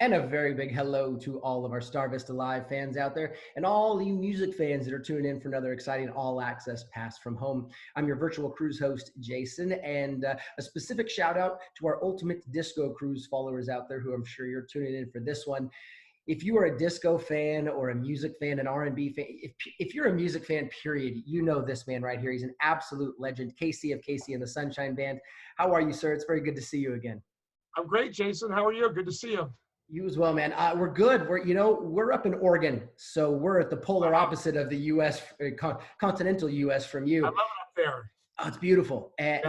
And a very big hello to all of our Star Vista Live fans out there and all you music fans that are tuning in for another exciting all access pass from home. I'm your virtual cruise host, Jason, and a specific shout out to our Ultimate Disco Cruise followers out there who I'm sure you're tuning in for this one. If you are a disco fan or a music fan, an R&B fan, if you're a music fan, period, you know this man right here. He's an absolute legend, Casey of Casey and the Sunshine Band. How are you, sir? It's very good to see you again. I'm great, Jason. How are you? Good to see you. You as well, man. We're good. We're up in Oregon, so we're at the polar opposite of the U.S., continental U.S. from you. I love it up there. Oh, it's beautiful. And,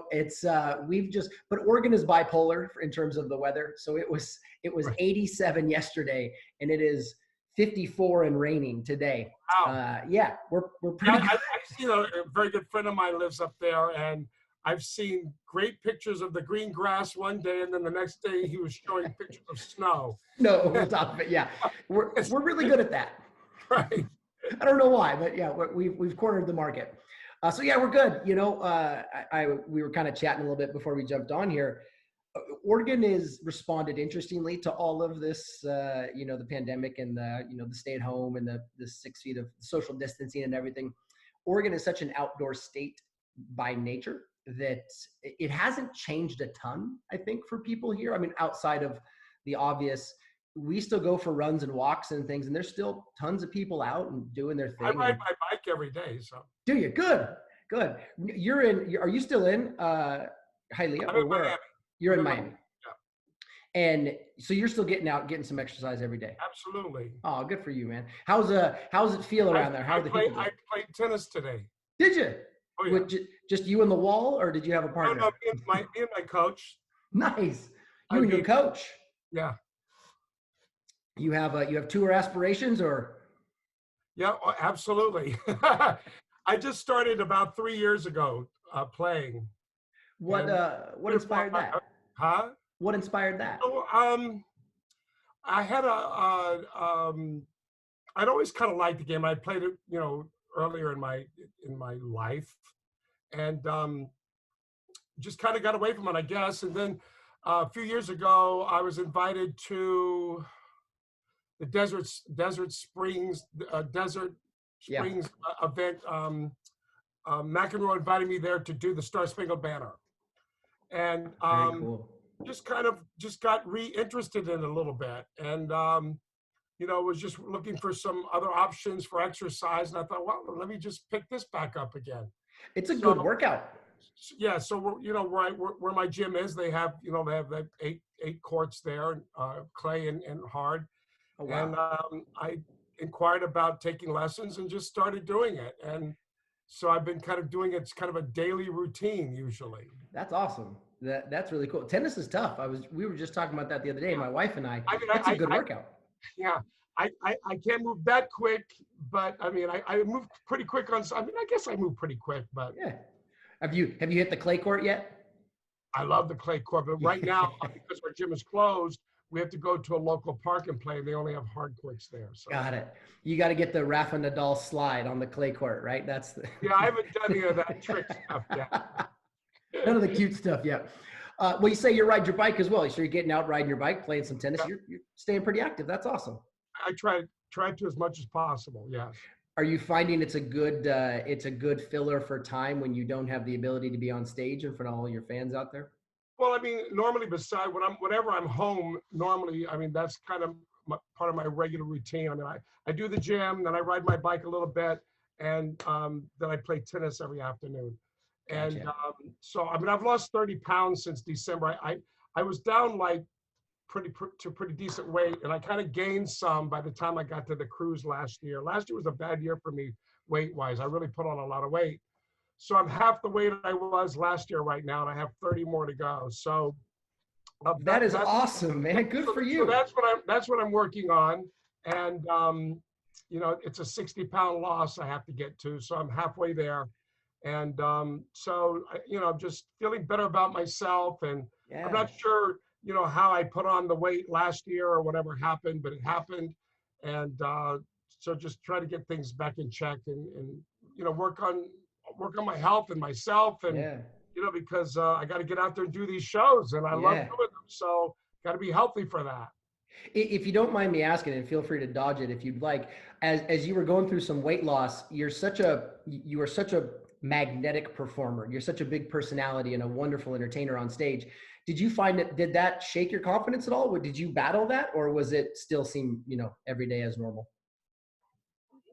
it's, but Oregon is bipolar in terms of the weather. So it was 87 yesterday and it is 54 and raining today. Wow. We're pretty good. I've seen a very good friend of mine lives up there, and I've seen great pictures of the green grass one day, and then the next day he was showing pictures of snow. No, we'll talk about it. Yeah, we're really good at that. Right. I don't know why, but yeah, we've cornered the market. So yeah, we're good. We were kind of chatting a little bit before we jumped on here. Oregon is responded interestingly to all of this, the pandemic and the stay at home and the 6 feet of social distancing and everything. Oregon is such an outdoor state by nature that it hasn't changed a ton, I think, for people here. I mean, outside of the obvious, we still go for runs and walks and things, and there's still tons of people out and doing their thing. I ride my bike every day. So do you? Good. Are you still in Hialeah? I'm in Miami. You're in Miami. Yeah. And so you're still getting out, getting some exercise every day. Absolutely. Oh, good for you, man. How's it feel around there? How are the people doing? I played tennis today. Did you? Oh, yeah. Just you and the wall, or did you have a partner? No, me and my coach. Nice. You and your coach. Yeah. You have tour aspirations, or? Yeah, absolutely. I just started about 3 years ago playing. What inspired that? Huh? What inspired that? So, I had I'd always kind of liked the game. I played it, earlier in my life, and just kind of got away from it, I guess. And then a few years ago, I was invited to the Desert Springs event. McEnroe invited me there to do the Star Spangled Banner, and very cool. just got reinterested in it a little bit, and was just looking for some other options for exercise, and I thought, well, let me just pick this back up again. It's a good workout. Yeah, so where my gym is, they have that eight courts there, clay and hard. Oh, wow. And I inquired about taking lessons and just started doing it, and so I've been kind of doing it. It's kind of a daily routine usually. That's awesome. That's really cool. Tennis is tough. We were just talking about that the other day, my wife and I. It's a good workout. Yeah, I can't move that quick, but I move pretty quick on. I guess I move pretty quick, but yeah. Have you hit the clay court yet? I love the clay court, but right now because our gym is closed, we have to go to a local park and play. They only have hard courts there. So. Got it. You got to get the Rafa Nadal slide on the clay court, right? Yeah, I haven't done any of that trick stuff yet. None of the cute stuff yet. Well, you say you ride your bike as well. So you're getting out riding your bike, playing some tennis. Yeah. You're staying pretty active. That's awesome. I try to as much as possible. Yes. Are you finding it's a good filler for time when you don't have the ability to be on stage in front of all your fans out there? Well, normally whenever I'm home, normally, that's kind of part of my regular routine. I do the gym, then I ride my bike a little bit, and then I play tennis every afternoon. And gotcha. So I've lost 30 pounds since December. I was down like pretty decent weight, and I kind of gained some by the time I got to the cruise last year. Last year was a bad year for me weight-wise. I really put on a lot of weight. So I'm half the weight I was last year right now, and I have 30 more to go. So that is awesome, man. Good for you. So that's what I'm working on, and it's a 60-pound loss I have to get to. So I'm halfway there, and so I'm just feeling better about myself, and yeah. I'm not sure how I put on the weight last year or whatever happened, but it happened, and so just try to get things back in check and work on my health and myself, and yeah. Because I got to get out there and do these shows, and I love doing them. So got to be healthy for that. If you don't mind me asking, and feel free to dodge it if you'd like, as you were going through some weight loss, you are such a magnetic performer. You're such a big personality and a wonderful entertainer on stage. Did you find it, did that shake your confidence at all? Or did you battle that, or was it still seem, every day as normal?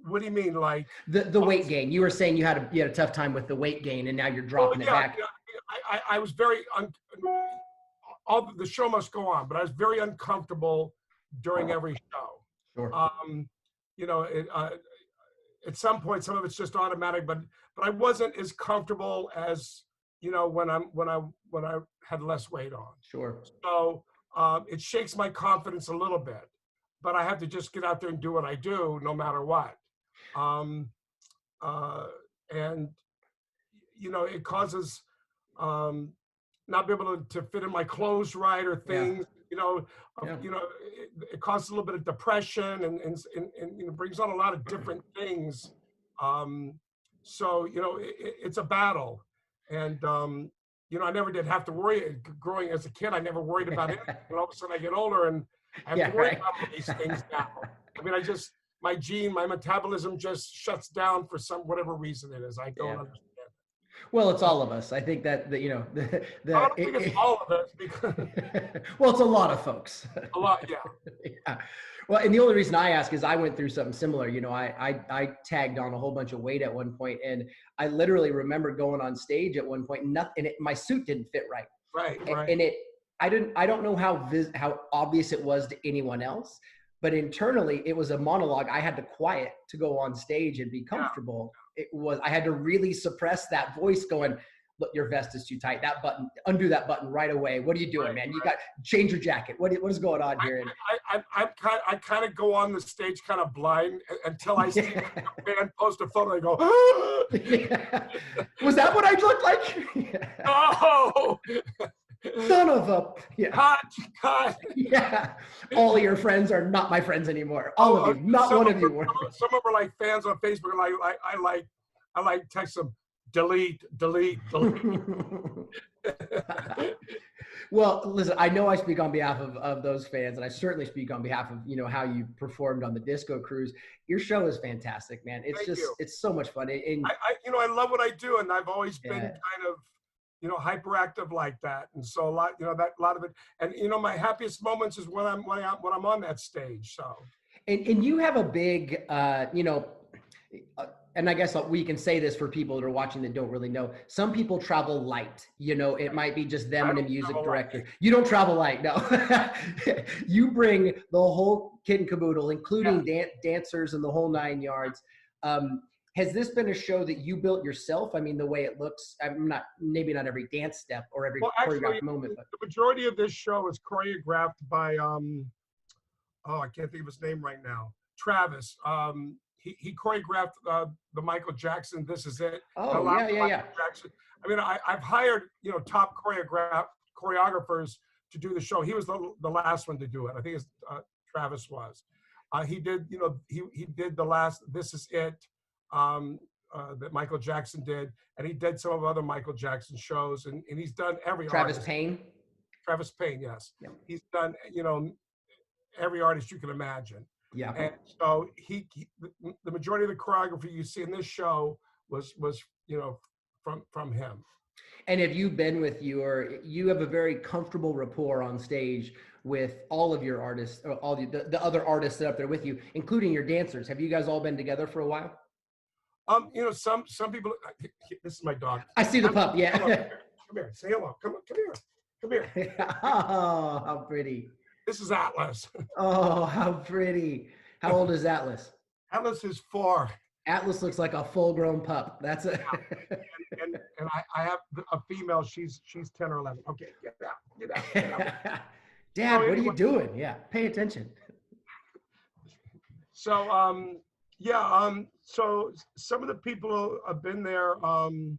What do you mean, like? The weight gain. You were saying you had a tough time with the weight gain, and now you're Well, dropping it yeah, back. yeah, I was very all the show must go on, but I was very uncomfortable during every show. Sure. Um, you know, at some point, some of it's just automatic, but I wasn't as comfortable as when I had less weight on. Sure. So it shakes my confidence a little bit, but I have to just get out there and do what I do, no matter what. Um, and it causes not be able to fit in my clothes right or Yeah. things. Yeah. It causes a little bit of depression and brings on a lot of different things. Um, so it's a battle, and I never did have to worry. Growing as a kid, I never worried about it. And all of a sudden, I get older and I have Yeah. to worry Right. about all these things now. I mean, my metabolism just shuts down for whatever reason it is. I don't Yeah. understand. Well, it's all of us. I think that I don't think it's all of it because well, it's a lot of folks. a lot, yeah. Yeah. Well, and the only reason I ask is I went through something similar. I tagged on a whole bunch of weight at one point, and I literally remember going on stage at one point, nothing, my suit didn't fit right. Right, right. And I don't know how obvious it was to anyone else, but internally it was a monologue I had to quiet to go on stage and be comfortable. I had to really suppress that voice going, look, your vest is too tight. That button, undo that button right away. What are you doing, Right, man? You right. got change your jacket. What is going on here? I kind of go on the stage kind of blind until I see Yeah. a band post a photo. I go, Yeah. Was that what I looked like? no, Son of a, yeah. cut. Yeah. All of your friends are not my friends anymore. All of you, not one of you were. Some of them are like fans on Facebook, and I like text them, delete. Well, listen, I know I speak on behalf of those fans, and I certainly speak on behalf of, how you performed on the disco cruise. Your show is fantastic, man. It's Thank just, you. it's so much fun. And I love what I do, and I've always been yeah. kind of hyperactive like that, and so a lot of it, and my happiest moments is when I'm on that stage. So And you have a big, and I guess we can say this for people that are watching that don't really know. Some people travel light. It might be just them and a music director. You don't travel light, no. You bring the whole kit and caboodle, including dancers and the whole 9 yards. Has this been a show that you built yourself? I mean, the way it looks, maybe not every dance step or every choreographed moment, but the majority of this show is choreographed by I can't think of his name right now. Travis. He choreographed the Michael Jackson "This Is It." Oh, yeah. Jackson. I mean, I've hired top choreographers to do the show. He was the last one to do it. I think Travis was. He did he did the last "This Is It" that Michael Jackson did, and he did some of other Michael Jackson shows, and he's done every Travis artist. Payne. Travis Payne, yes. Yep. He's done every artist you can imagine. Yeah. And so the majority of the choreography you see in this show was from him. And have you been with you have a very comfortable rapport on stage with all of your artists, or all the other artists that are up there with you, including your dancers. Have you guys all been together for a while? Some people. This is my dog. I see the pup. Yeah. Come here. Say hello. Come here. Oh, how pretty. This is Atlas. Oh, how pretty. How old is Atlas? Atlas is 4. Atlas looks like a full-grown pup. That's a. and I have a female. She's 10 or 11. Okay, get out. Dad, what are you doing? Yeah, pay attention. So so some of the people have been there from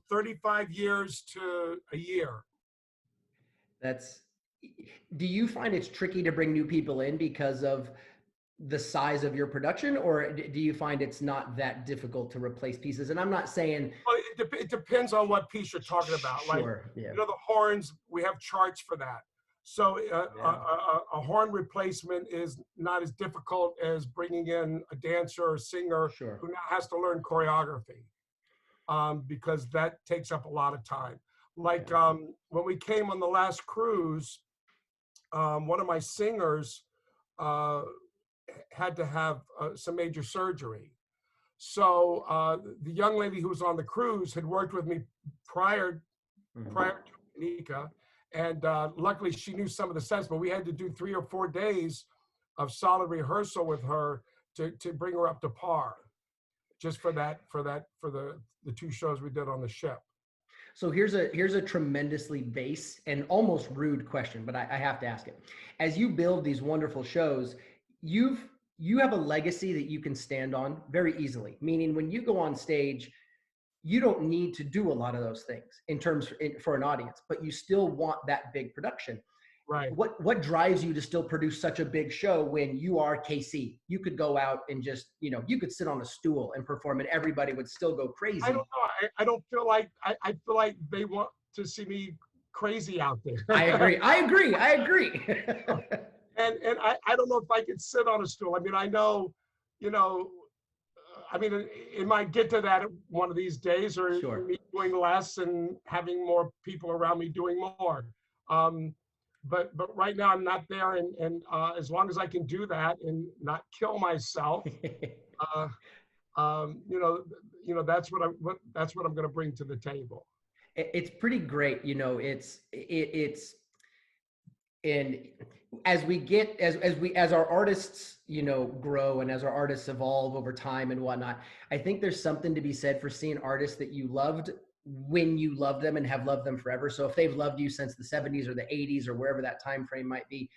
35 years to a year. Do you find it's tricky to bring new people in because of the size of your production, or do you find it's not that difficult to replace pieces? And I'm not saying. Well, it depends on what piece you're talking about. Sure. Like, the horns, we have charts for that. So Yeah. a horn replacement is not as difficult as bringing in a dancer or singer Sure. who now has to learn choreography, because that takes up a lot of time. Like Yeah. when we came on the last cruise, one of my singers uh, had to have some major surgery. So the young lady who was on the cruise had worked with me prior Mhm. prior to Nika, and luckily she knew some of the sets. But we had to do 3 or 4 days of solid rehearsal with her to bring her up to par, just for the 2 shows we did on the ship. So here's a tremendously base and almost rude question, but I have to ask it. As you build these wonderful shows, you've you have a legacy that you can stand on very easily. Meaning, when you go on stage, you don't need to do a lot of those things for an audience, but you still want that big production. Right. What drives you to still produce such a big show when you are KC? You could go out and just, you could sit on a stool and perform and everybody would still go I don't crazy. know. I don't feel like I feel like they want to see me crazy out I there. agree. I agree. I agree. And I don't know if I could sit on a stool. I mean, I know, you know, I mean, it might get to that one of these days, or Sure. me doing less and having more people around me doing more. Um, but right now I'm not there, and as long as I can do that and not kill myself, uh, you know, that's what I'm going to bring to the table. It's pretty great. It's and as we get as our artists grow, and as our artists evolve over time and whatnot, I think there's something to be said for seeing artists that you loved when you loved them and have loved them forever. So if they've loved you since the 70s or the 80s or wherever that time frame might be,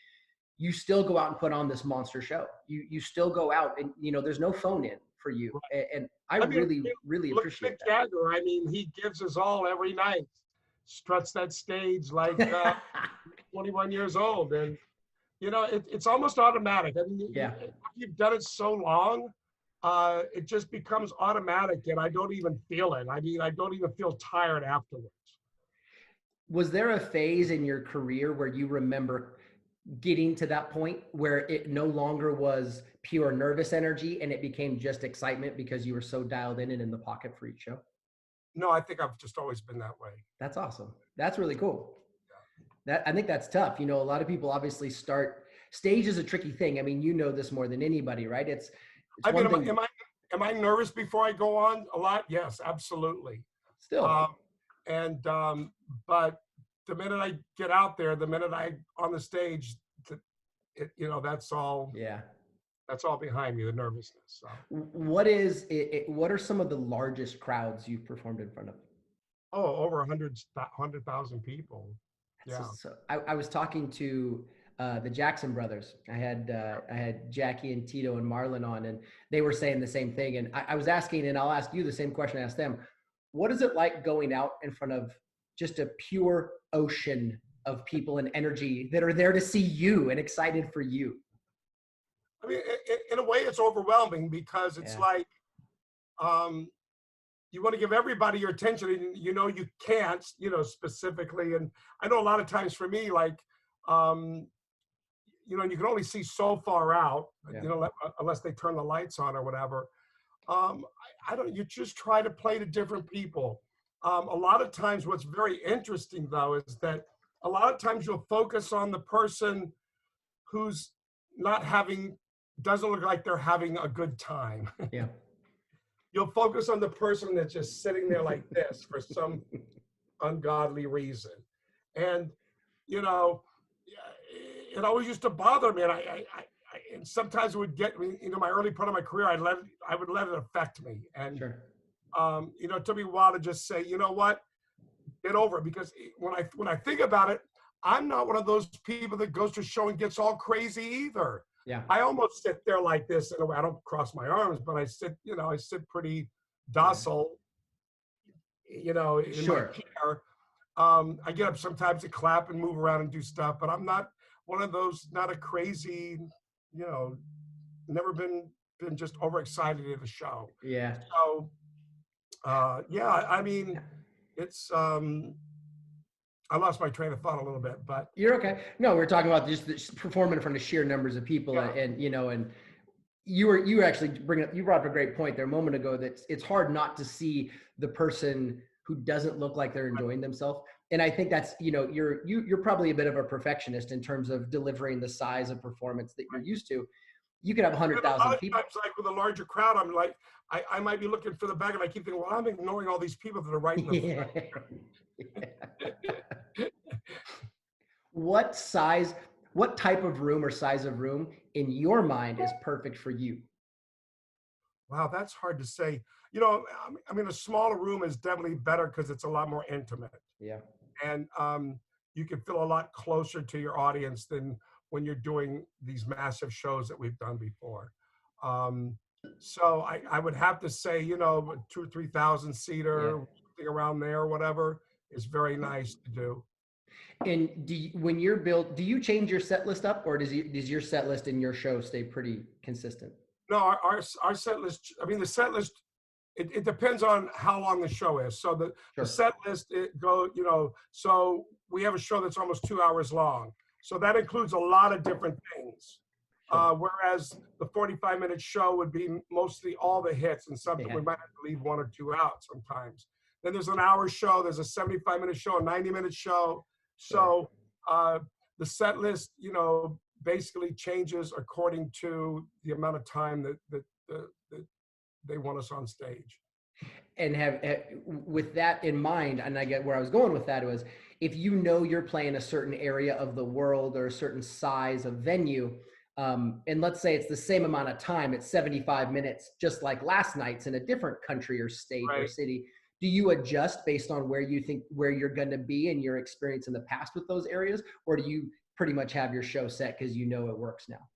you still go out and put on this monster show. You still go out, and there's no phone in for you. And I I mean, really, really look at appreciate Mick that. Jagger. I mean, he gives his all every night, struts that stage like 21 years old, and it's almost automatic. I mean, Yeah. you've done it so long, it just becomes automatic, and I don't even feel it. I mean, I don't even feel tired afterwards. Was there a phase in your career where you remember getting to that point where it no longer was pure nervous energy and it became just excitement because you were so dialed in and in the pocket for each show? No, I think I've just always been that way. That's awesome. That's really cool. I think that's tough. A lot of people obviously start. Stage is a tricky thing. I mean, you know this more than anybody, right? It's I mean, one thing am I nervous before I go on a lot? Yes, absolutely. still. Um, and but the minute I get out there, the minute I on the stage, that's all. Yeah. That's all behind me, the nervousness. So. What is it? What are some of the largest crowds you've performed in front of? Oh, over 100,000 people. Yeah. So I was talking to the Jackson brothers. I had Jackie and Tito and Marlon on, and they were saying the same thing. And I was asking, and I'll ask you the same question I asked them. What is it like going out in front of just a pure ocean of people and energy that are there to see you and excited for you? I mean, in a way, it's overwhelming because it's Yeah. like um, you want to give everybody your attention, and you can't, specifically. And I know a lot of times for me, like, um, you can only see so far out, Yeah. unless they turn the lights on or whatever. I don't. You just try to play to different people. A lot of times, what's very interesting though is that a lot of times you'll focus on the person who's not having, doesn't look like they're having a good time. Yeah. You'll focus on the person that's just sitting there like this for some ungodly reason. And, you know, it always used to bother me. And sometimes it would get me, my early part of my career, I would let it affect me. And, Sure. it took me a while to just say, you know what, get over it. Because when I think about it, I'm not one of those people that goes to a show and gets all crazy either. Yeah. I almost sit there like this in a way. I don't cross my arms, but I sit pretty docile, in my Sure. chair. I get up sometimes to clap and move around and do stuff, but I'm not one of those, not a crazy, never been just overexcited at a show. Yeah. So, yeah, I mean, it's, I lost my train of thought a little bit, but You're okay. No, we're talking about just performing in front of sheer numbers of people, yeah, and you know, and you actually you brought up a great point there a moment ago that it's hard not to see the person who doesn't look like they're enjoying themselves. And I think that's, you know, you're probably a bit of a perfectionist in terms of delivering the size of performance that you're used to. You could have and a lot 100,000 of people. times, like with a larger crowd, I'm like, I might be looking for the back, and I keep thinking, well, I'm ignoring all these people that are right in the Yeah. front. What size, what type of room or size of room in your mind is perfect for you? Wow, that's hard to say. You know, I mean, a smaller room is definitely better because it's a lot more intimate, Yeah. and you can feel a lot closer to your audience than when you're doing these massive shows that we've done before. Um, so I would have to say, you know, 2 or 3 thousand Yeah. seater, something around there, whatever, is very nice to do. And when you're built, do you change your set list up, or does your set list in your show stay pretty consistent? No, our set list. I mean, the set list. It depends on how long the show is. So the Sure. set list it go. You know, so we have a show that's almost 2 hours long. So that includes a lot of different things. Sure. Whereas the 45-minute show would be mostly all the hits, and something Yeah. we might have to leave 1 or 2 out sometimes. Then there's an hour show. There's a 75-minute show, a 90-minute show. Sure. So uh, the set list, you know, basically changes according to the amount of time that they want us on stage. And with that in mind, and I get where I was going with that was, if you know you're playing a certain area of the world or a certain size of venue, and let's say it's the same amount of time, it's 75 minutes, just like last night's in a different country or state or Right. city, do you adjust based on where you think where you're going to be and your experience in the past with those areas, or do you pretty much have your show set because you know it works now?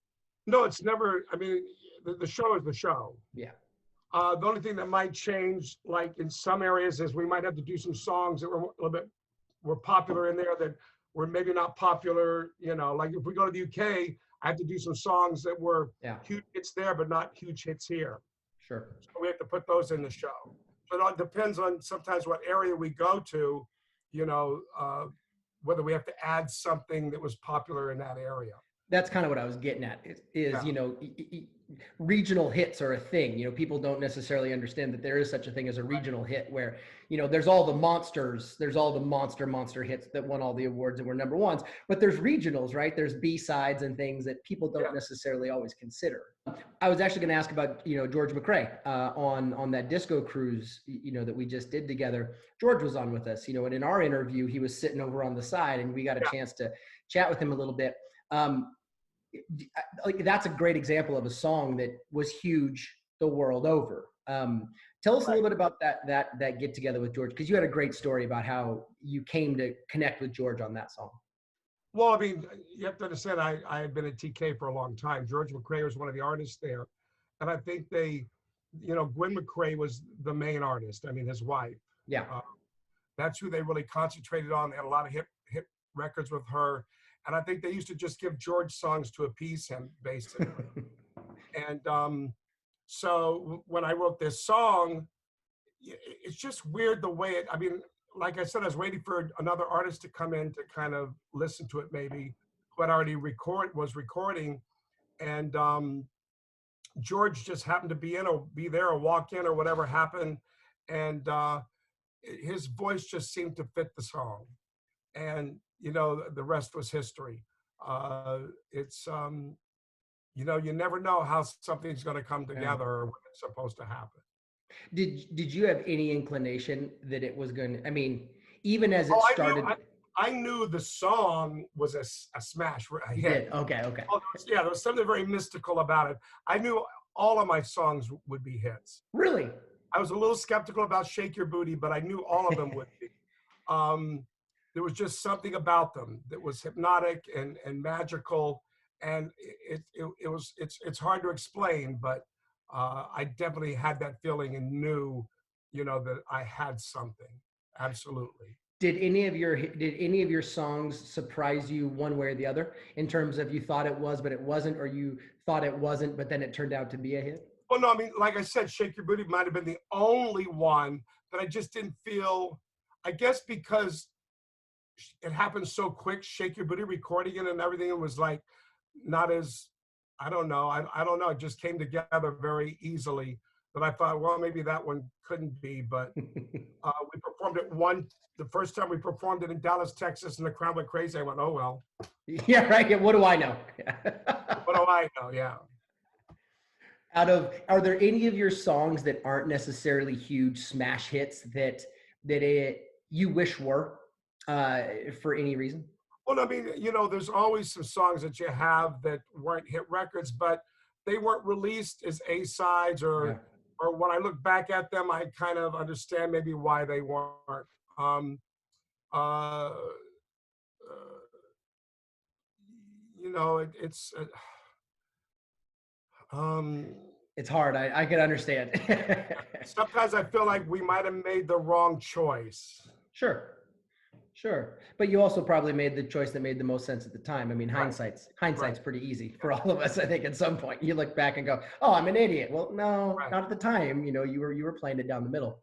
No, it's never. I mean, the show is the show. Yeah. The only thing that might change, like in some areas, is we might have to do some songs that were a little bit were popular in there that were maybe not popular. You know, like if we go to the UK, I have to do some songs that were Yeah. huge hits there, but not huge hits here. Sure. So we have to put those in the show. So it all depends on sometimes what area we go to. You know, whether we have to add something that was popular in that area. That's kind of what I was getting at is, Yeah. you know, regional hits are a thing. You know, people don't necessarily understand that there is such a thing as a regional hit where, you know, there's all the monsters, there's all the monster hits that won all the awards and were number ones, but there's regionals, right? There's B-sides and things that people don't Yeah. necessarily always consider. I was actually going to ask about, you know, George McRae on that disco cruise, you know, that we just did together. George was on with us, you know, and in our interview, he was sitting over on the side and we got a Yeah. chance to chat with him a little bit. Like that's a great example of a song that was huge the world over. Tell us a Right. little bit about that get together with George, because you had a great story about how you came to connect with George on that song. Well, I mean, you have to understand, I had been at TK for a long time. George McRae was one of the artists there. And I think you know, Gwen McRae was the main artist. I mean, his wife. Yeah. That's who they really concentrated on. They had a lot of hit records with her. And I think they used to just give George songs to appease him, basically. And so when I wrote this song, it's just weird the way I mean, like I said, I was waiting for another artist to come in to kind of listen to it, maybe, who had already was recording. And George just happened to be there or walk in or whatever happened. And his voice just seemed to fit the song. And, you know, the rest was history. It's, you know, you never know how something's going to come together or when it's supposed to happen. Did you have any inclination that it was going to, I mean, even as it Oh, started? I knew the song was a smash, a You hit. did. Okay. Oh, yeah, there was something very mystical about it. I knew all of my songs would be hits. Really? I was a little skeptical about Shake Your Booty, but I knew all of them would be. There was just something about them that was hypnotic and magical, and it's hard to explain, but I definitely had that feeling and knew, you know, that I had something. Absolutely. Did any of your songs surprise you one way or the other in terms of you thought it was but it wasn't, or you thought it wasn't but then it turned out to be a hit? Well, no, I mean, like I said, Shake Your Booty might have been the only one that I just didn't feel, I guess because it happened so quick, Shake Your Booty recording it and everything. It was like not as, I don't know. I don't know. It just came together very easily that I thought, well, maybe that one couldn't be, but we performed it the first time we performed it in Dallas, Texas, and the crowd went crazy. I went, oh, well. Yeah, right. Yeah, what do I know? What do I know? Yeah. Are there any of your songs that aren't necessarily huge smash hits that you wish were, for any reason? Well, I mean, there's always some songs that you have that weren't hit records, but they weren't released as A-sides Yeah. or when I look back at them, I kind of understand maybe why they weren't. Um, uh, it's um, It's hard. I can understand. sometimes I feel like we might have made the wrong choice. Sure. Sure. But you also probably made the choice that made the most sense at the time. I mean, Right. hindsight's pretty easy for all of us. I think at some point you look back and go, "Oh, I'm an idiot." Well, no, Right. not at the time. You were playing it down the middle.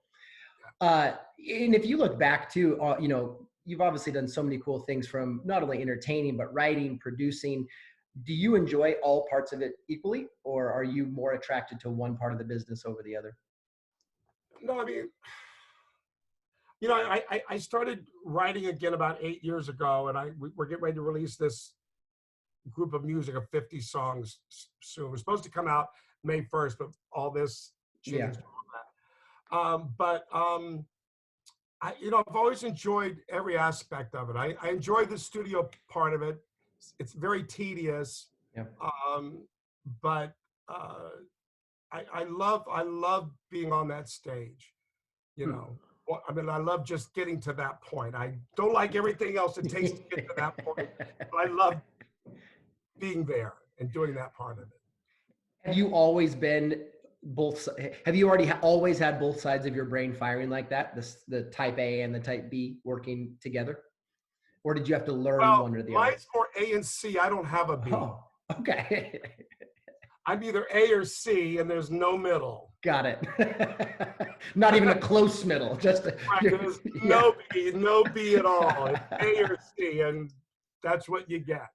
And if you look back to, you've obviously done so many cool things, from not only entertaining but writing, producing. Do you enjoy all parts of it equally, or are you more attracted to one part of the business over the other? No, I mean, I started writing again about 8 years ago, and we're getting ready to release this group of music of 50 songs soon. We're supposed to come out May 1st, but all this Yeah. changed. I've always enjoyed every aspect of it. I enjoy the studio part of it. It's very tedious, Yeah. but I love being on that stage. Well, I mean, I love just getting to that point. I don't like everything else it takes to get to that point, but I love being there and doing that part of it. Have you always been have you already always had both sides of your brain firing like that? The type A and the type B working together? Or did you have to learn Well, one or the other? mine's more A and C. I don't have a B. Oh, okay. I'm either A or C, and there's no middle. Got it. Not even a close middle. Just Right, there's no B at all. It's A or C, and that's what you get.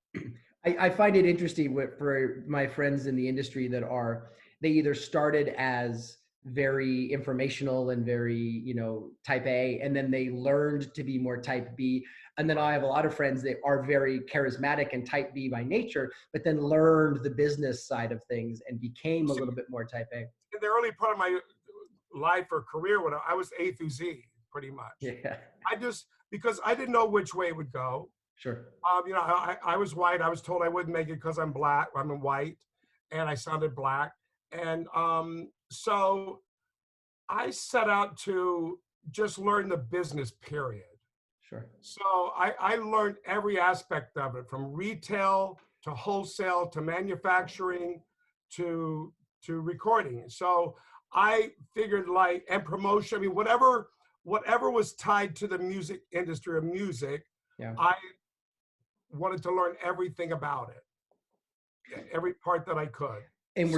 I find it interesting for my friends in the industry they either started as very informational and very, type A, and then they learned to be more type B. And then I have a lot of friends that are very charismatic and type B by nature, but then learned the business side of things and became a little bit more type A. In the early part of my life or career, when I was A through Z, pretty much. Yeah, Because I didn't know which way it would go. sure. I was white. I was told I wouldn't make it because I'm black. I'm white, and I sounded black. And so I set out to just learn the business, period. Sure. So I learned every aspect of it, from retail to wholesale to manufacturing to recording. So I figured, and promotion. I mean, whatever was tied to the music industry of music, Yeah. I wanted to learn everything about it, every part that I could. And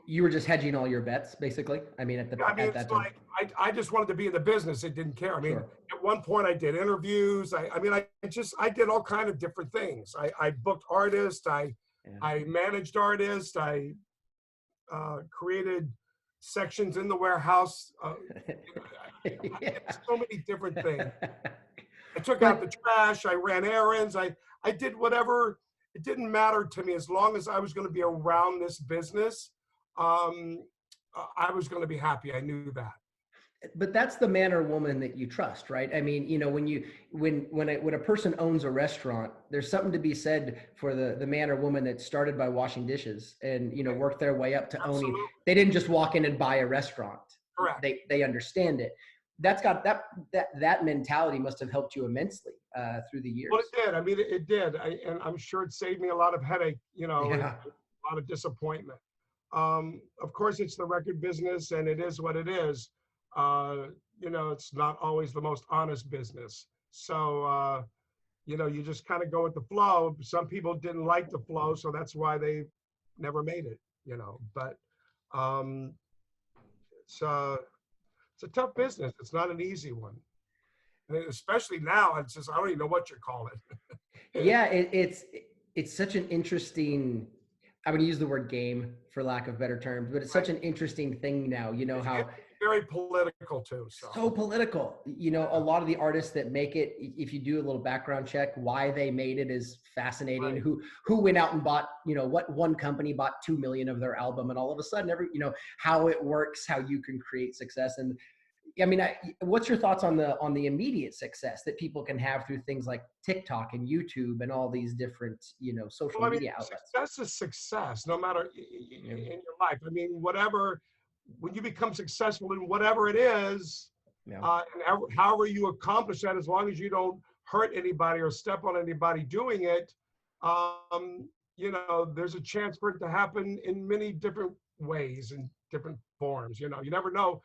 you were just hedging all your bets, basically? I mean, at that it's time. like I just wanted to be in the business. I didn't care. I mean, Sure. At one point I did interviews. I did all kind of different things. I booked artists. I managed artists. I created sections in the warehouse. I did so many different things. I took out the trash. I ran errands. I did whatever. It didn't matter to me, as long as I was going to be around this business. I was going to be happy. I knew that. But that's the man or woman that you trust, right? I mean, when a person owns a restaurant, there's something to be said for the man or woman that started by washing dishes and worked their way up to Absolutely. owning. They didn't just walk in and buy a restaurant. Correct. They understand it. That's got that mentality must have helped you immensely through the years. Well, it did. I mean, it did, and I'm sure it saved me a lot of headache. Yeah. A lot of disappointment. Of course, it's the record business, and it is what it is. It's not always the most honest business. So, you just kind of go with the flow. Some people didn't like the flow, so that's why they never made it. But it's a tough business. It's not an easy one. And especially now, it's just, I don't even know what you call it. Yeah, it's such an interesting. I'm going to use the word game for lack of better terms, but it's such Right. an interesting thing now. You know It's how getting very political too. so So political. You know, a yeah, lot of the artists that make it, if you do a little background check, why they made it is fascinating. right. Who went out and bought, you know, what one company bought 2 million of their album, and all of a sudden, you know, how it works, how you can create success. And I mean, what's your thoughts on the immediate success that people can have through things like TikTok and YouTube and all these different, you know, social Well, I mean, media outlets? success is success, no matter Yeah. in your life. I mean, whatever, when you become successful in whatever it is, Yeah. and however you accomplish that, as long as you don't hurt anybody or step on anybody doing it, you know, there's a chance for it to happen in many different ways and different forms. You know, you never know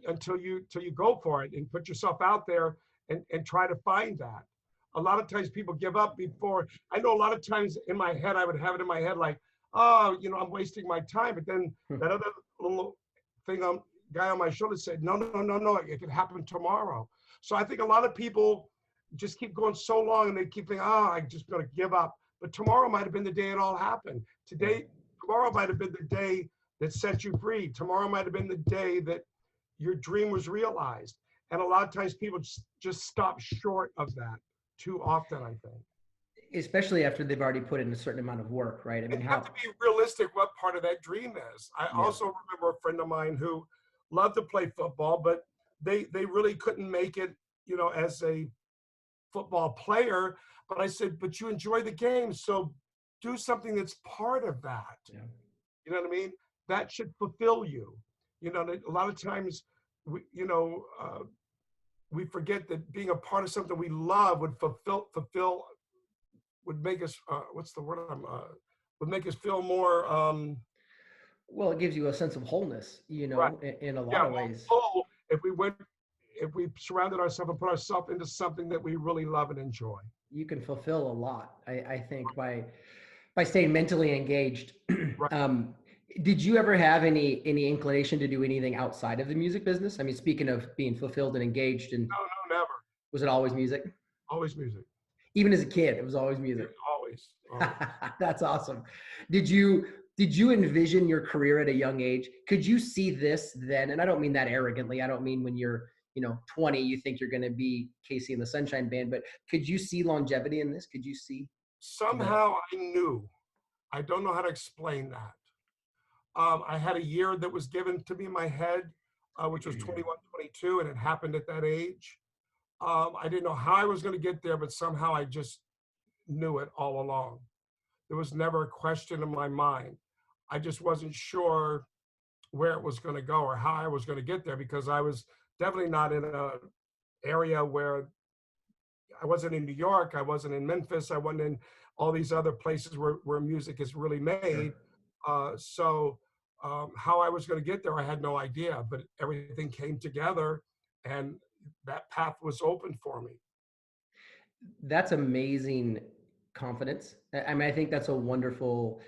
until you go for it and put yourself out there and try to find that. A lot of times people give up before. I know a lot of times in my head, I would have it in my head like, oh, you know, I'm wasting my time. But then that other little thing guy on my shoulder said, no, no, no, no, it could happen tomorrow. So I think a lot of people just keep going so long and they keep thinking, oh, I'm just going to give up. But tomorrow might have been the day it all happened. Tomorrow might have been the day that set you free. Tomorrow might have been the day that your dream was realized. And a lot of times people just stop short of that too often, I think. Especially after they've already put in a certain amount of work, right? I And mean, you have how, to be realistic what part of that dream is. I yeah. also remember a friend of mine who loved to play football, but they really couldn't make it, you know, as a football player. But I said, but you enjoy the game, so do something that's part of that. Yeah. You know what I mean? That should fulfill you. You know, a lot of times, we forget that being a part of something we love would fulfill would make us what's the word would make us feel more Well, it gives you a sense of wholeness, you right. know, in a lot Yeah, of more ways. full if we surrounded ourselves and put ourselves into something that we really love and enjoy. You can fulfill a lot, I think, by staying mentally engaged. Right. um, did you ever have any inclination to do anything outside of the music business? I mean, speaking of being fulfilled and engaged, and No, no, never. was it always music? Always music. Even as a kid, it was always Yeah, music. always. Always. That's awesome. Did you envision your career at a young age? Could you see this then? And I don't mean that arrogantly. I don't mean when you're, you know, 20, you think you're going to be Casey and the Sunshine Band, but could you see longevity in this? Could you see the, Somehow I knew. I don't know how to explain that. I had a year that was given to me in my head, which was 21, 22, and it happened at that age. I didn't know how I was going to get there, but somehow I just knew it all along. There was never a question in my mind. I just wasn't sure where it was going to go or how I was going to get there because I was definitely not in an area where I wasn't in New York. I wasn't in Memphis. I wasn't in all these other places where music is really made. How I was going to get there, I had no idea, but everything came together and that path was open for me. that's amazing confidence. I mean, I think that's a wonderful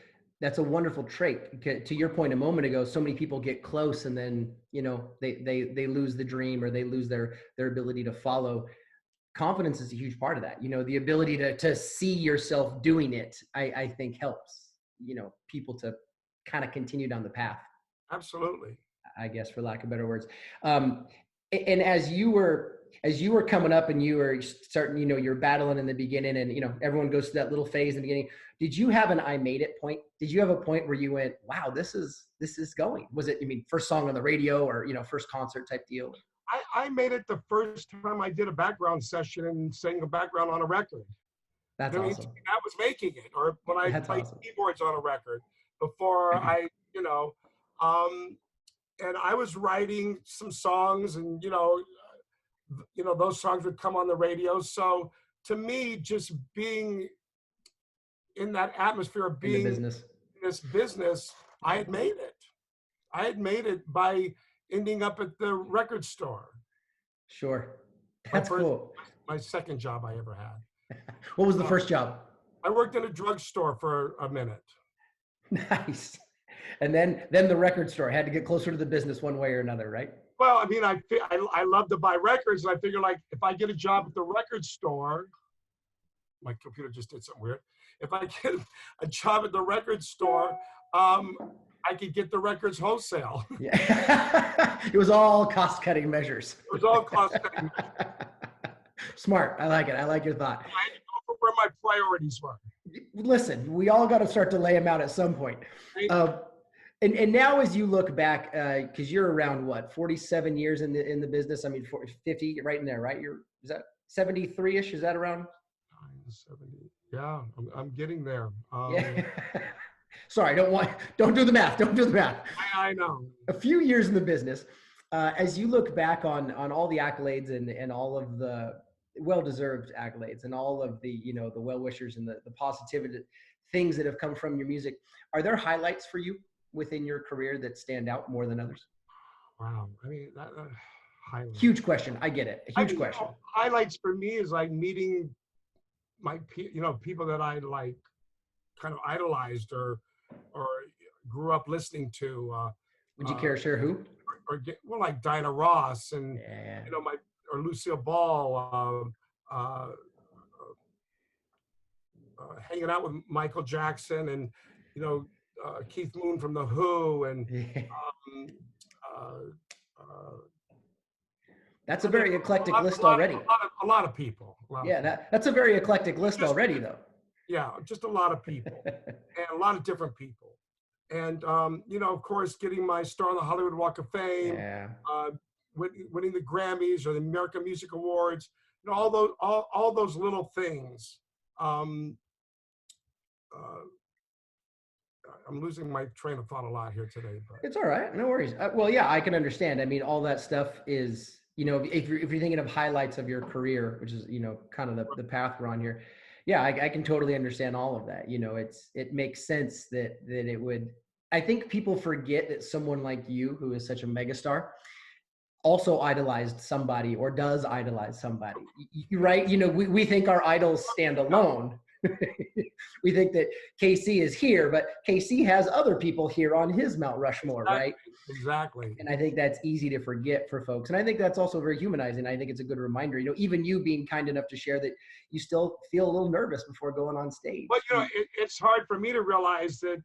trait. To your point a moment ago, so many people get close and then, you know, they lose the dream or they lose their ability to follow. Confidence is a huge part of that. You know, the ability to see yourself doing it, I think helps, you know, people to kind of continue down the path, Absolutely. I guess, for lack of better words. And as you were coming up and you were starting, you know, you're battling in the beginning, and you know, everyone goes through that little phase in the beginning. Did you have an I made it point? Did you have a point where you went, wow, this is going? Was it, I mean, first song on the radio or, you know, first concert type deal? I made it the first time I did a background session and sang a background on a record. That's I mean, awesome. I was making it, or when I That's played awesome. keyboards on a record before you know, um, and I was writing some songs, and those songs would come on the radio. So to me, just being in that atmosphere of In the being in business. this business, I had made it. I had made it by ending up at the record store. Sure. My That's first, cool. my second job I ever had. What was the first job? I worked in a drugstore for a minute. Nice. And then the record store had to get closer to the business one way or another, right? Well, I mean, I love to buy records, and I figure like if I get a job at the record store, my computer just did something weird. If I get a job at the record store, I could get the records wholesale. Yeah. It was all cost cutting measures. It was all cost cutting. Smart. I like it. I like your thought. I had to go for where my priorities were. Listen, we all got to start to lay them out at some point. And now as you look back, because you're around what, 47 years in the business? I mean, 50, right in there, right? Is that 73-ish? Is that around? 70. Yeah, I'm getting there. Yeah. Sorry, don't do the math. Don't do the math. I know. A few years in the business, as you look back on all the accolades and all of the well-deserved accolades and all of the, the well-wishers and the positivity things that have come from your music, are there highlights for you within your career that stand out more than others? Wow. I mean, highlights. Huge question. I get it. Huge question. Highlights for me is like meeting people that I like kind of idolized or grew up listening to. Would you care to share who? Well, like Diana Ross and, yeah. or Lucille Ball, hanging out with Michael Jackson and, Keith Moon from The Who and, that's a very eclectic list already. A lot of people. That's a very eclectic list already, though. Yeah, just a lot of people and a lot of different people. And, of course, getting my star on the Hollywood Walk of Fame, winning the Grammys or the American Music Awards, all those little things. I'm losing my train of thought a lot here today. But it's all right. No worries. Well, yeah, I can understand. I mean, all that stuff is, if you're thinking of highlights of your career, which is, kind of the path we're on here. Yeah, I can totally understand all of that. It makes sense that it would. I think people forget that someone like you, who is such a megastar, also idolized somebody or does idolize somebody, right? We think our idols stand alone. We think that KC is here, but KC has other people here on his Mount Rushmore, right? Exactly. And I think that's easy to forget for folks. And I think that's also very humanizing. I think it's a good reminder, even you being kind enough to share that you still feel a little nervous before going on stage. But, it's hard for me to realize that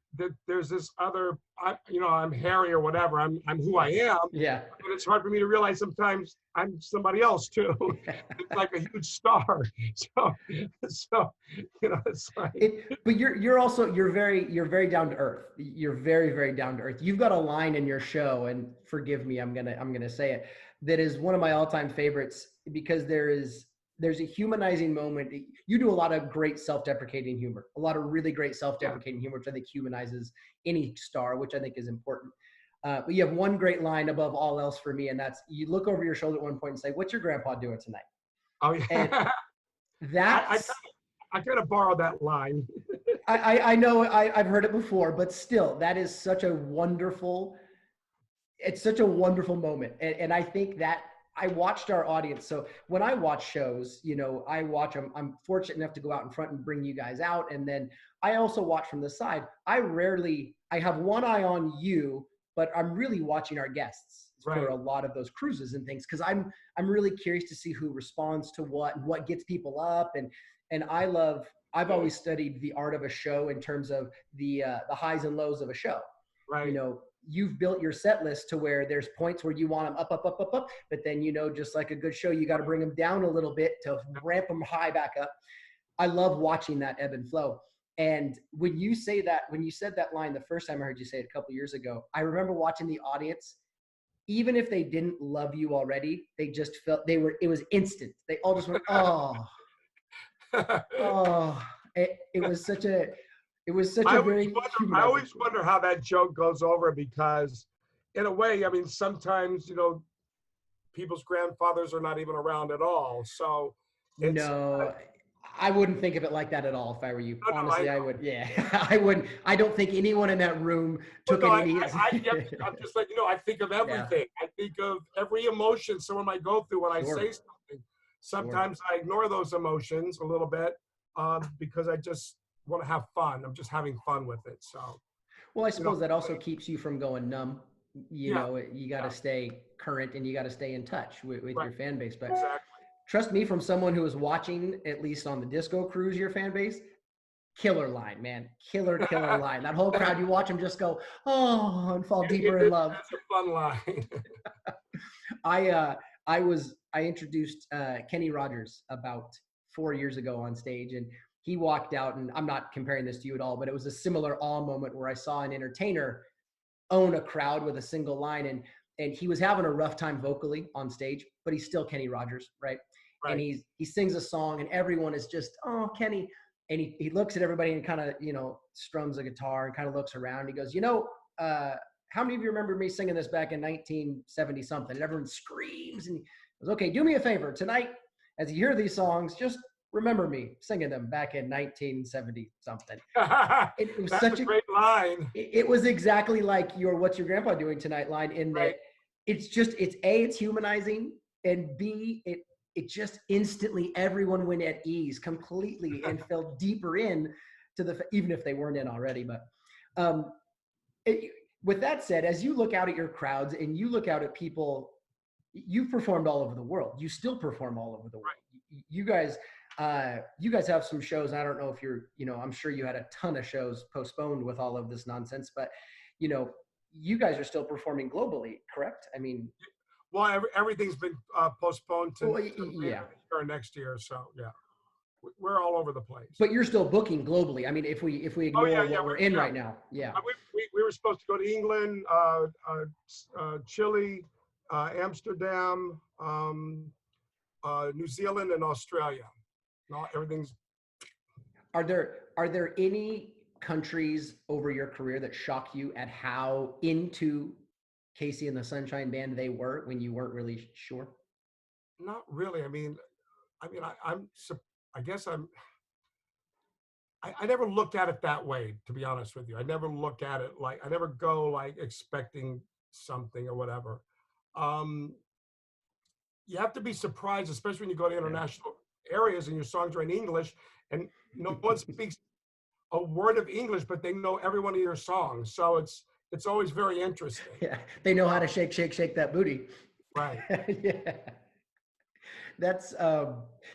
there's this other, I'm Harry or whatever. I'm who I am. Yeah. But it's hard for me to realize sometimes I'm somebody else too. It's like a huge star. So it's like. But you're very down to earth. You're very, very down to earth. You've got a line in your show, and forgive me, I'm gonna say it, that is one of my all-time favorites, because there's a humanizing moment. You do a lot of great self-deprecating humor, a lot of really great self-deprecating humor, which I think humanizes any star, which I think is important. But you have one great line above all else for me, and that's, you look over your shoulder at one point and say, "What's your grandpa doing tonight?" Oh yeah. And that's I kind of borrowed that line. I know I've heard it before, but still, that is such a wonderful. It's such a wonderful moment, and I think that I watched our audience. So when I watch shows, I watch them. I'm fortunate enough to go out in front and bring you guys out, and then I also watch from the side. I have one eye on you, but I'm really watching our guests for a lot of those cruises and things, because I'm really curious to see who responds to what and what gets people up, and I've always studied the art of a show in terms of the highs and lows of a show. Right. You've built your set list to where there's points where you want them up, but then, just like a good show, you got to bring them down a little bit to ramp them high back up. I love watching that ebb and flow. And when you said that line the first time I heard you say it a couple years ago, I remember watching the audience. Even if they didn't love you already, they just felt it was instant. They all just went, oh, oh, it was such a very. I always wonder how that joke goes over, because in a way, I mean, sometimes, people's grandfathers are not even around at all. So no, I wouldn't think of it like that at all if I were you. Honestly, I would. Yeah, I wouldn't. I don't think anyone in that room took it any. I'm just like, I think of everything. Yeah. I think of every emotion someone might go through when I say something. Sometimes I ignore those emotions a little bit because I just want to have fun. I'm just having fun with it. So. Well, I suppose that also keeps you from going numb. You Yeah, know, you got to yeah, stay current and you got to stay in touch with right, your fan base. But exactly. trust me, from someone who was watching, at least on the disco cruise, your fan base, killer line, man. Killer line. That whole Thank crowd, you watch them just go, oh, and fall you. deeper in love. That's a fun line. I introduced Kenny Rogers about 4 years ago on stage, and he walked out, and I'm not comparing this to you at all, but it was a similar awe moment where I saw an entertainer own a crowd with a single line, and he was having a rough time vocally on stage, but he's still Kenny Rogers, right? And Right. he sings a song, and everyone is just, oh, Kenny. And he looks at everybody and kind of, strums a guitar and kind of looks around. He goes, uh, how many of you remember me singing this back in 1970 something? And everyone screams, and he goes, okay, do me a favor tonight, as you hear these songs, just remember me singing them back in 1970 something. It was That's a such great line. it was exactly like your "What's Your Grandpa Doing Tonight" line, in Right. that it's A, it's humanizing, and B, it just instantly everyone went at ease completely and fell deeper in to even if they weren't in already. But um, it, with that said, as you look out at your crowds and you look out at people, you've performed all over the world. You still perform all over the world. You guys have some shows. I don't know if I'm sure you had a ton of shows postponed with all of this nonsense, but you know, you guys are still performing globally, correct? I mean, Well, everything's been postponed to well, later yeah, this year or next year. So yeah, we're all over the place. but you're still booking globally. I mean, if we Oh yeah, ignore yeah, what we're in right now, yeah. we were supposed to go to England, Chile, Amsterdam, New Zealand, and Australia. No, everything's Are there any countries over your career that shock you at how into Casey and the Sunshine Band they were when you weren't really sure? not really. I guess I never looked at it that way, to be honest with you. I never look at it like I never go like expecting something or whatever. Um, you have to be surprised, especially when you go to Yeah. international areas and your songs are in English and no one speaks a word of English, but they know every one of your songs. So it's always very interesting. Yeah, they know how to shake that booty. Right. Yeah, that's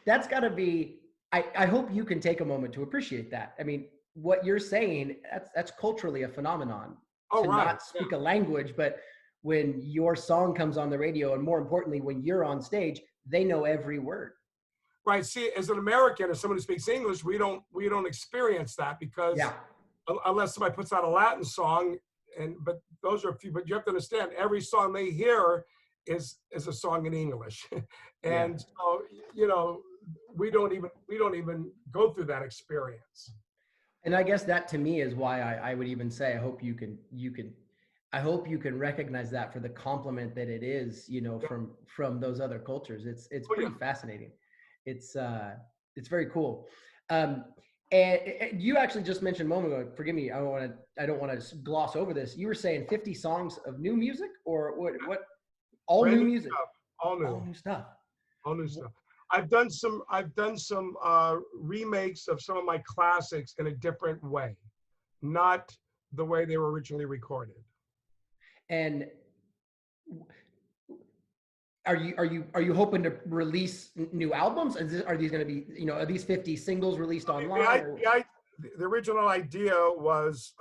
that's got to be. I hope you can take a moment to appreciate that. I mean, what you're saying, that's culturally a phenomenon, Oh, to right. not Yeah. speak a language, but when your song comes on the radio, and more importantly, when you're on stage, they know every word. Right. See, as an American, as someone who speaks English, we don't experience that because Yeah, unless somebody puts out a Latin song, but those are a few. But you have to understand, every song they hear is a song in English, yeah. and so we don't even go through that experience. And I guess that to me is why I would even say I hope you can I hope you can recognize that for the compliment that it is, Yeah. from those other cultures. It's Oh yeah. pretty fascinating. It's it's very cool. Um, and you actually just mentioned a moment ago, forgive me, I don't want to gloss over this. You were saying 50 songs of new music, or what all Brand new new music, stuff. All all new. new stuff. All new stuff. I've done some remakes of some of my classics in a different way, not the way they were originally recorded. And are you hoping to release new albums? Are these going to be, are these 50 singles released The, online, I, or? the original idea was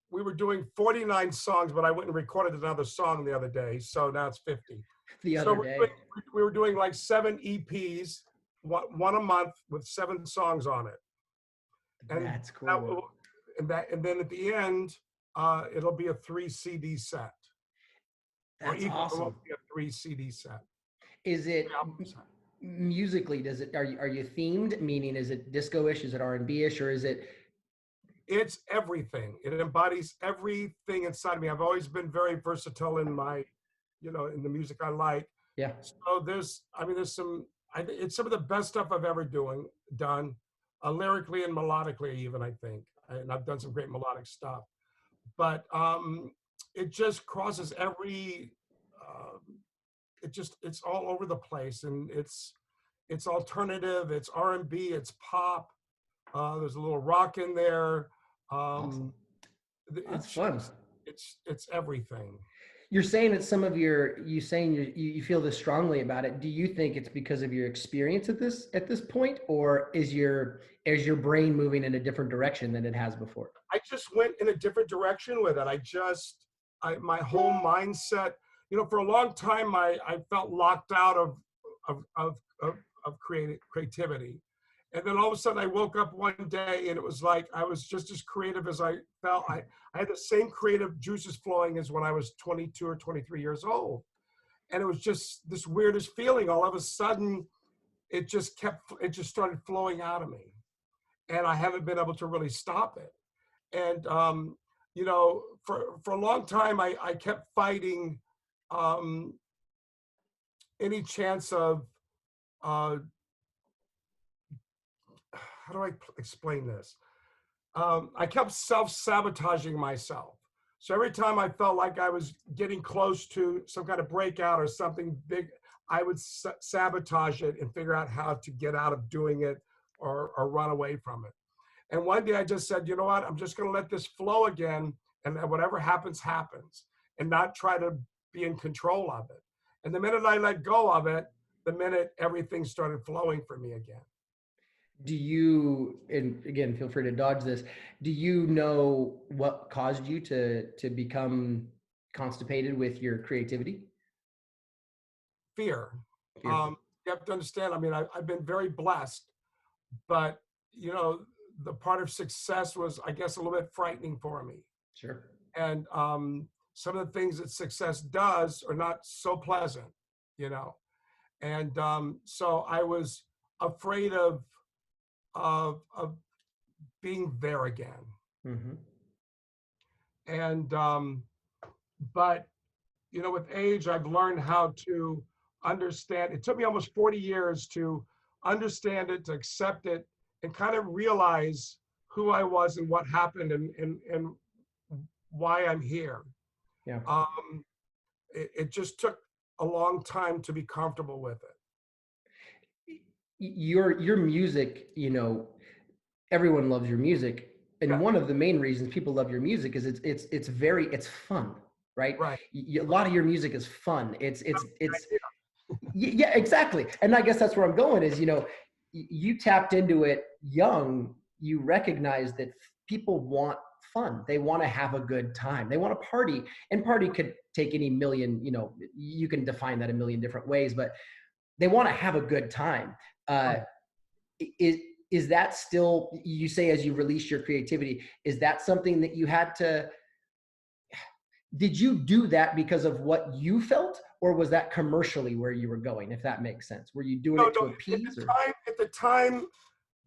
we were doing 49 songs, but I went and recorded another song the other day, so now it's 50. The So other day? we were doing like 7 EPs, one a month with 7 songs on it, and That's that cool. will, and then at the end, it'll be a 3 CD set, or That's equal to awesome. a 3 CD set. Is it Album set. musically? Are you themed? Meaning, is it disco-ish? Is it R&B-ish, or is it? It's everything. It embodies everything inside of me. I've always been very versatile in in the music I like. Yeah. So there's some. It's some of the best stuff I've ever done, lyrically and melodically even. I think, and I've done some great melodic stuff. But it just crosses every. Um, it's all over the place, and it's alternative. It's R&B. It's pop. There's a little rock in there. Awesome. That's It's fun. just it's everything. You're saying that some of your, you saying you feel this strongly about it. Do you think it's because of your experience at this point, or is your brain moving in a different direction than it has before? I just went in a different direction with it. My whole mindset, for a long time, I felt locked out of, of, of creativity. And then all of a sudden I woke up one day and it was like, I was just as creative as I felt. I had the same creative juices flowing as when I was 22 or 23 years old. And it was just this weirdest feeling. All of a sudden, it just started flowing out of me. And I haven't been able to really stop it. And for a long time I kept fighting um, any chance of how do I explain this? I kept self-sabotaging myself. So every time I felt like I was getting close to some kind of breakout or something big, I would sabotage it and figure out how to get out of doing it or run away from it. And one day I just said, you know what, I'm just going to let this flow again, and whatever happens, happens, and not try to be in control of it. And the minute I let go of it, the minute everything started flowing for me again. Do you, and again, feel free to dodge this, do you know what caused you to become constipated with your creativity? Fear. Fear. You have to understand, I mean, I've been very blessed, but the part of success was, I guess, a little bit frightening for me. Sure. And some of the things that success does are not so pleasant, you know. And so I was afraid of being there again. Mm-hmm. And but with age, I've learned how to understand. It took me almost 40 years to understand it, to accept it, and kind of realize who I was and what happened and why I'm here. Yeah. It just took a long time to be comfortable with it. Your music, everyone loves your music, and Yeah. one of the main reasons people love your music is it's fun, right? Right. A lot of your music is fun. It's yeah, exactly. And I guess that's where I'm going is, you tapped into it young. You recognize that people want fun. They want to have a good time. They want to party, and party could take any million, you can define that a million different ways, but they want to have a good time. Right. Is that still, you say, as you release your creativity, is that something that you had to, did you do that because of what you felt, or was that commercially where you were going, if that makes sense? Were you doing No, it to no. appease, or? At the time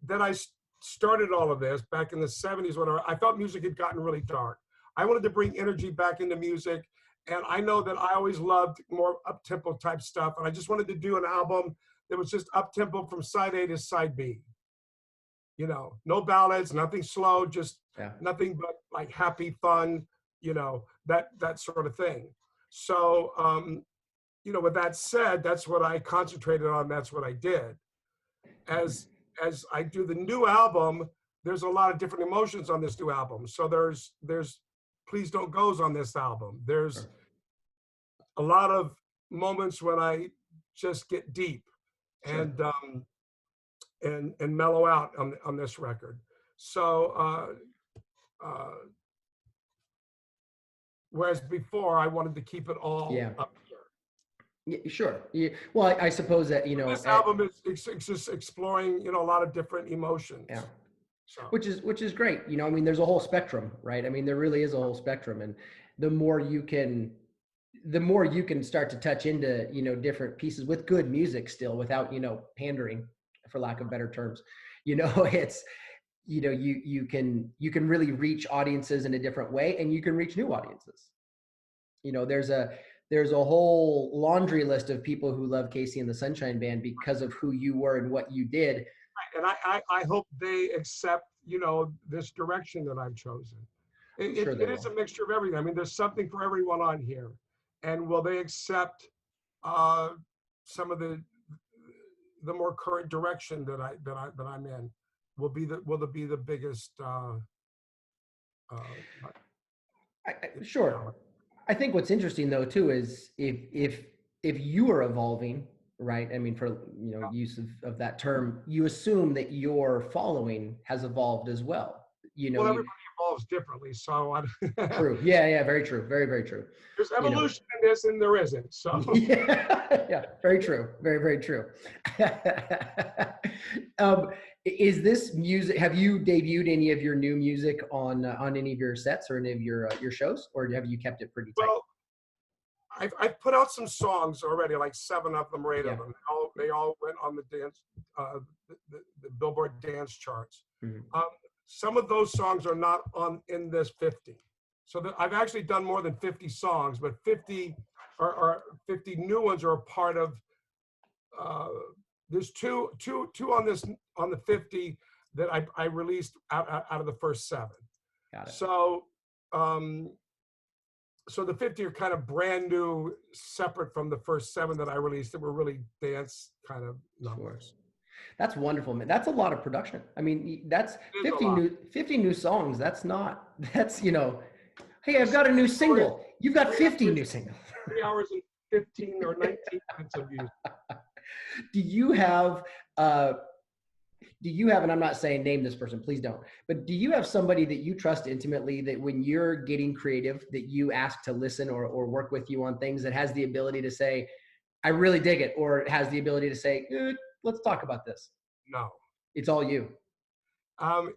that I started all of this back in the 70s, whatever, I thought music had gotten really dark. I wanted to bring energy back into music. And I know that I always loved more up-tempo type stuff. And I just wanted to do an album that was just up-tempo from side A to side B. No ballads, nothing slow, just nothing but like happy, fun, that sort of thing. So, with that said, that's what I concentrated on. That's what I did. As I do the new album, there's a lot of different emotions on this new album. So there's Please Don't Goes on this album. There's a lot of moments when I just get deep and mellow out on this record. So whereas before I wanted to keep it all up here. Yeah, sure. Yeah. Well, I suppose that, This album is just exploring, a lot of different emotions. Yeah. So. Which is great. I mean, there's a whole spectrum, right? I mean, there really is a whole spectrum, and the more you can start to touch into, different pieces with good music still, without, pandering, for lack of better terms, it's, you can really reach audiences in a different way, and you can reach new audiences. There's a whole laundry list of people who love Casey and the Sunshine Band because of who you were and what you did. And I hope they accept, this direction that I've chosen. It is a mixture of everything. I mean, there's something for everyone on here. And will they accept some of the more current direction that I'm in? Will it be the biggest Sure. I think what's interesting though too is if you are evolving, right? I mean, for use of that term, you assume that your following has evolved as well. Well, You everybody evolves differently, so I, true. Yeah, yeah, very true. Very, very true. there's You know, evolution in this, and there isn't. So yeah, yeah, very true. Very, very true. um, is this music? Have you debuted any of your new music on any of your sets or any of your shows, or have you kept it pretty tight? well, I've put out some songs already, like 7 of them, or 8 Yeah. of them. They all went on the the Billboard dance charts. Mhm. Some of those songs are not in this 50. So I've actually done more than 50 songs, but 50 or 50 new ones are a part of. Uh, there's two on the 50 that I released out of the first 7. Got it. So so the 50 are kind of brand new, separate from the first 7 that I released that were really dance kind of numbers. That's wonderful, man. That's a lot of production. I mean, that's It is a lot. 50 new songs. Hey, I've got a new single. You've got 50 new singles. 3 hours and 15 or 19 minutes of music. Do you have, and I'm not saying name this person, please don't, but do you have somebody that you trust intimately that when you're getting creative, that you ask to listen or work with you on things, that has the ability to say, I really dig it, or has the ability to say, let's talk about this? No. It's all you. I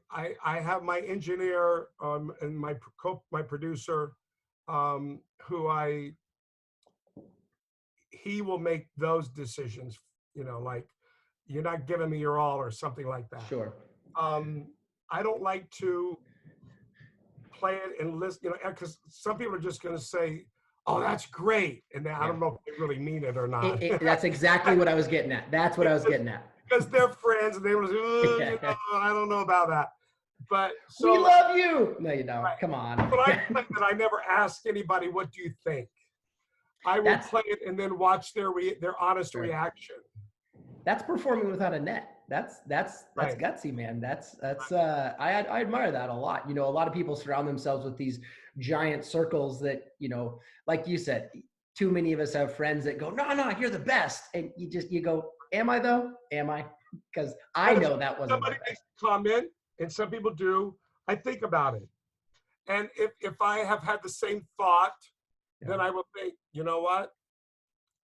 have my engineer and my producer, who he will make those decisions, like, you're not giving me your all or something like that. Sure. I don't like to play it and listen, because some people are just going to say, oh, that's great. And I don't know if they really mean it or not. That's exactly what I was getting at. That's what I was getting at. Because they're friends and they were like, I don't know about that. But so we love you. No, you don't. Right. Come on. But I never ask anybody, what do you think? I will play it and then watch their honest reaction. That's performing without a net. That's right. Gutsy, man. That's I admire that a lot. A lot of people surround themselves with these giant circles that, like you said, too many of us have friends that go, no, you're the best. And you go, am I though? Am I? Because I know that wasn't somebody makes a comment, and some people do, I think about it. And if I have had the same thought, then I will think, you know what?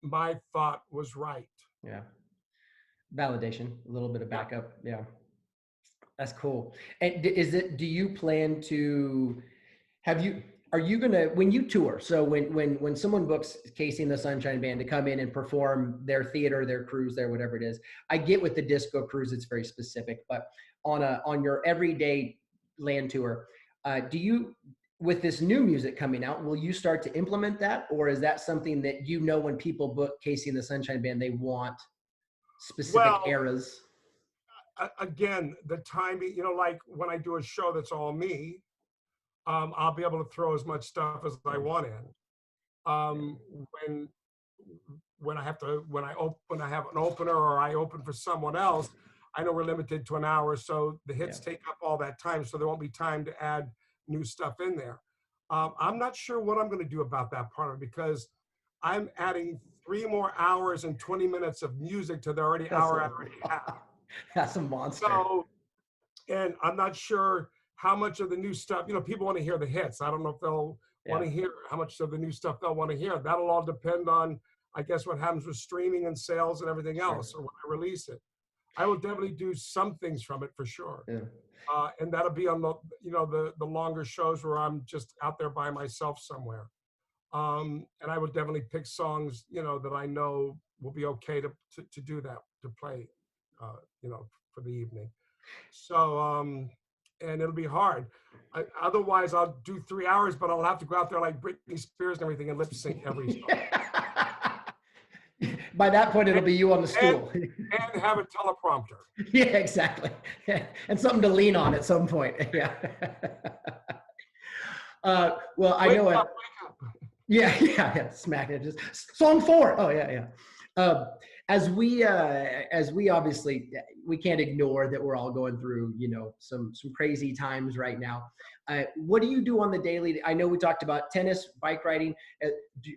My thought was right. Yeah. Validation, a little bit of backup. Yeah. That's cool. And do you plan to, are you going to, when you tour, so when someone books Casey and the Sunshine Band to come in and perform their theater, their cruise, their whatever it is, I get with the disco cruise, it's very specific, but on your everyday land tour, do you, with this new music coming out, will you start to implement that? Or is that something that, when people book Casey and the Sunshine Band, they want specific eras? Again, the timing, like when I do a show that's all me, I'll be able to throw as much stuff as I want in. When I have an opener or I open for someone else, I know we're limited to an hour, so the hits take up all that time, so there won't be time to add new stuff in there. I'm not sure what I'm going to do about that part of it, because I'm adding 3 more hours and 20 minutes of music to the hour I already have. That's a monster. So, and I'm not sure how much of the new stuff, people want to hear the hits. I don't know if they'll want to hear how much of the new stuff they'll want to hear. That'll all depend on, I guess, what happens with streaming and sales and everything else, or when I release it. I will definitely do some things from it for sure. Yeah. And that'll be on the longer shows where I'm just out there by myself somewhere. And I would definitely pick songs, that I know will be okay to do that, to play, for the evening. So, and it'll be hard. Otherwise, I'll do 3 hours, but I'll have to go out there like Britney Spears and everything and lip sync every song. By that point, it'll be you on the stool. And have a teleprompter. Yeah, exactly. And something to lean on at some point. Yeah. Well, I know. Wake up. Yeah. Smack it. Just song 4. Oh, yeah. as we obviously, we can't ignore that we're all going through, you know, some crazy times right now. What do you do on the daily? I know we talked about tennis, bike riding.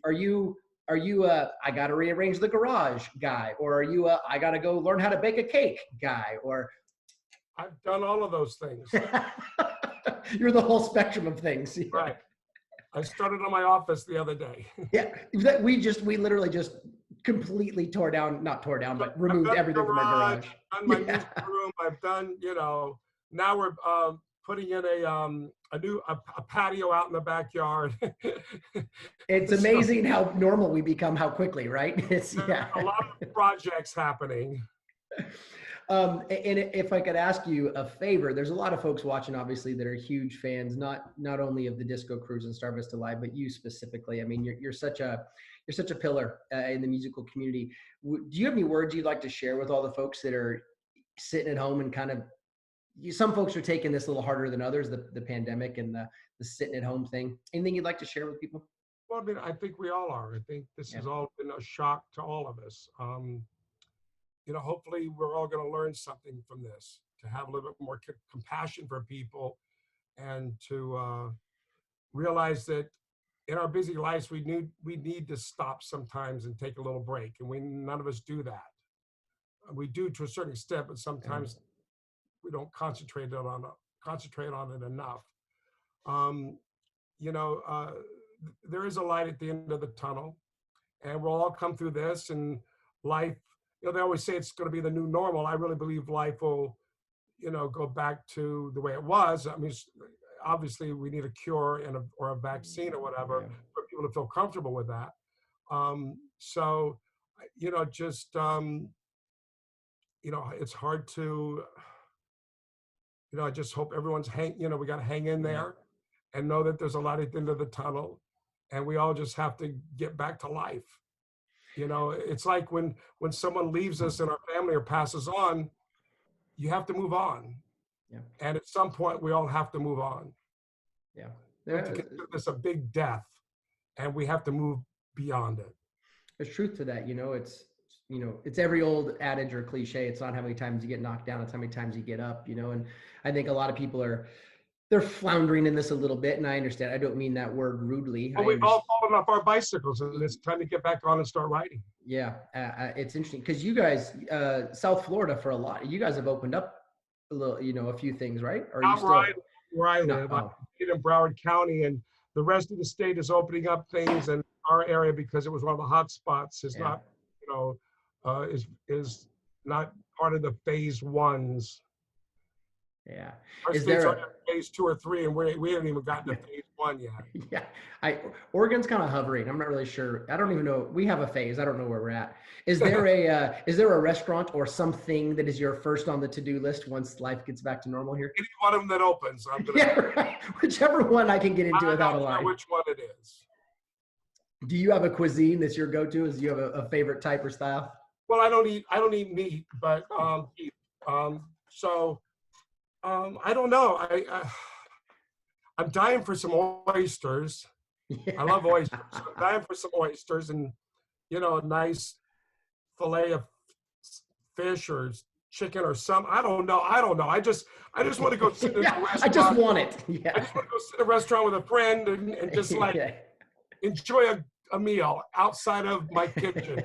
Are you I got to rearrange the garage guy, or are you I got to go learn how to bake a cake guy, or I've done all of those things. you're the whole spectrum of things. Yeah. Right. I started on my office the other day. Yeah, we literally just completely not tore down, but removed everything from our garage. I've done my music room. I've done, you know, now we're putting in a new patio out in the backyard. It's amazing how normal we become, how quickly, right? It's a lot of projects happening. And if I could ask you a favor, there's a lot of folks watching, obviously, that are huge fans, not only of the Disco Cruise and Star Vista Live, but you specifically. I mean, you're such a pillar in the musical community. Do you have any words you'd like to share with all the folks that are sitting at home and kind of, some folks are taking this a little harder than others, the pandemic and the sitting at home thing. Anything you'd like to share with people? Well, I mean, I think we all are. I think this has all been a shock to all of us. You know, hopefully we're all going to learn something from this, to have a little bit more compassion for people, and to realize that in our busy lives, we need to stop sometimes and take a little break. And none of us do that. We do to a certain extent, but sometimes we don't concentrate on it enough. You know, there is a light at the end of the tunnel, and we'll all come through this, and life, you know, they always say it's going to be the new normal. I really believe life will, you know, go back to the way it was. I mean, obviously we need a cure or a vaccine or whatever for people to feel comfortable with that. So, you know, just, you know, it's hard to, you know, I just hope everyone's you know, we got to hang in there and know that there's a light at the end of the tunnel, and we all just have to get back to life. You know, it's like when someone leaves us in our family or passes on, you have to move on. Yeah. And at some point, we all have to move on. Yeah. We have to consider this a big death, and we have to move beyond it. There's truth to that. You know, it's every old adage or cliche. It's not how many times you get knocked down, it's how many times you get up, you know. And I think a lot of people they're floundering in this a little bit, and I understand. I don't mean that word rudely. Well, we've all fallen off our bicycles, and it's time to get back on and start riding. Yeah, it's interesting because you guys, South Florida, for a lot, you guys have opened up a little, you know, a few things, right? Or not you still where I live. I live in Broward County, and the rest of the state is opening up things, and our area, because it was one of the hot spots, is not, you know, is not part of the phase ones. Yeah. Is there phase 2 or 3, and we haven't even gotten to phase 1 yet. Yeah. Oregon's kind of hovering. I'm not really sure. I don't even know. We have a phase. I don't know where we're at. Is there a restaurant or something that is your first on the to-do list once life gets back to normal here? Any one of them that opens. Right. Whichever one I can get into without a line. I don't know which one it is. Do you have a cuisine that's your go-to? Do you have a favorite type or style? Well, I don't eat meat, but I don't know. I'm dying for some oysters. Yeah. I love oysters. I'm dying for some oysters, and, you know, a nice fillet of fish or chicken or some. I don't know. I just want to go sit in a restaurant. I just want it. Yeah. I just want to go sit in a restaurant with a friend and just like enjoy a meal outside of my kitchen.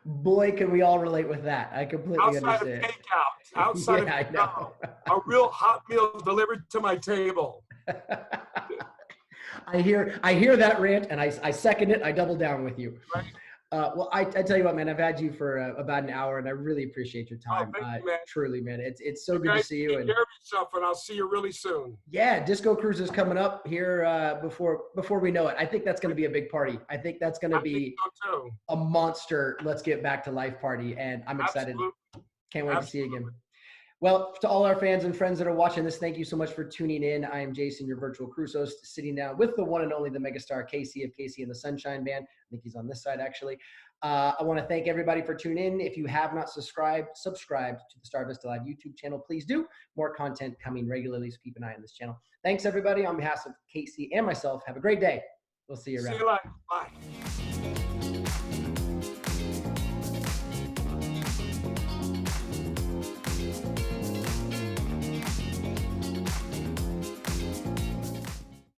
Boy, can we all relate with that. I completely understand. Outside of takeout. Outside of takeout. A real hot meal delivered to my table. I hear that rant, and I second it. I double down with you. Right. Well, I tell you what, man, I've had you for about an hour, and I really appreciate your time. Thank you, man. Truly, man. It's so good to see you. Take care of yourself, and I'll see you really soon. Yeah, Disco Cruise is coming up here before we know it. I think that's going to be a big party. I think that's going to be a monster let's get back to life party, and I'm excited. Absolutely. Can't wait to see you again. Well, to all our fans and friends that are watching this, thank you so much for tuning in. I am Jason, your virtual cruise host, sitting down with the one and only, the megastar Casey of Casey and the Sunshine Band. I think he's on this side, actually. I want to thank everybody for tuning in. If you have not subscribed to the Star Vista Live YouTube channel, please do. More content coming regularly, so keep an eye on this channel. Thanks, everybody. On behalf of Casey and myself, have a great day. We'll see you around. See you later. Bye.